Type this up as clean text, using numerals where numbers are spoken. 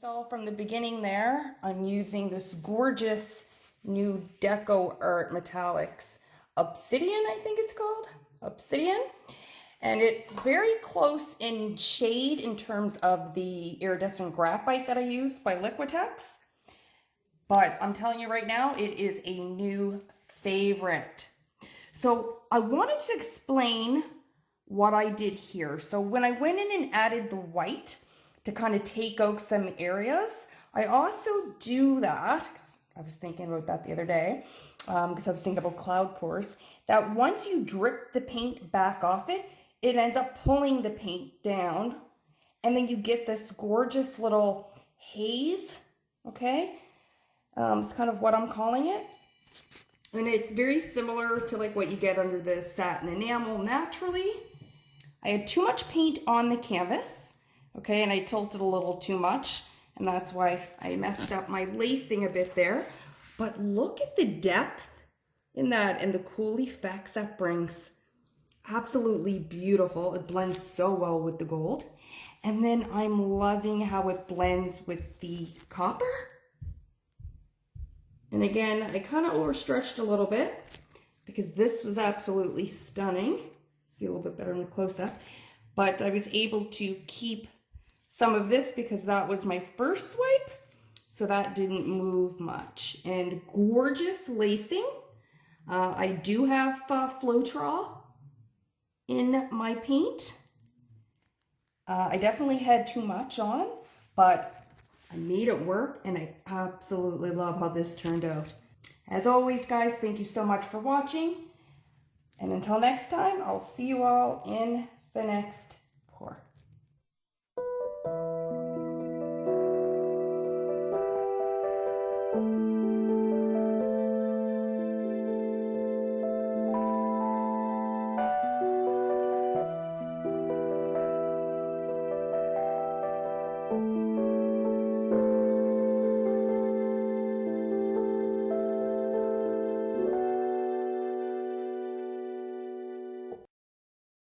saw from the beginning there, I'm using this gorgeous new Deco Art Metallics Obsidian, I think it's called, Obsidian. And it's very close in shade in terms of the iridescent graphite that I use by Liquitex. But I'm telling you right now, it is a new favorite. So I wanted to explain what I did here. So when I went in and added the white to kind of take out some areas, I also do that, 'cause I was thinking about that the other day, because I was thinking about cloud pours, that once you drip the paint back off it, it ends up pulling the paint down, and then you get this gorgeous little haze, okay? It's kind of what I'm calling it. And it's very similar to like what you get under the satin enamel naturally. I had too much paint on the canvas, okay, and I tilted a little too much, and that's why I messed up my lacing a bit there. But look at the depth in that and the cool effects that brings. Absolutely beautiful. It blends so well with the gold. And then I'm loving how it blends with the copper. And again, I kind of overstretched a little bit because this was absolutely stunning. See a little bit better in the close-up. But I was able to keep some of this because that was my first swipe. So that didn't move much. And gorgeous lacing. I do have Floetrol in my paint. I definitely had too much on, but I made it work, and I absolutely love how this turned out. As always, guys, thank you so much for watching. And until next time, I'll see you all in the next pour.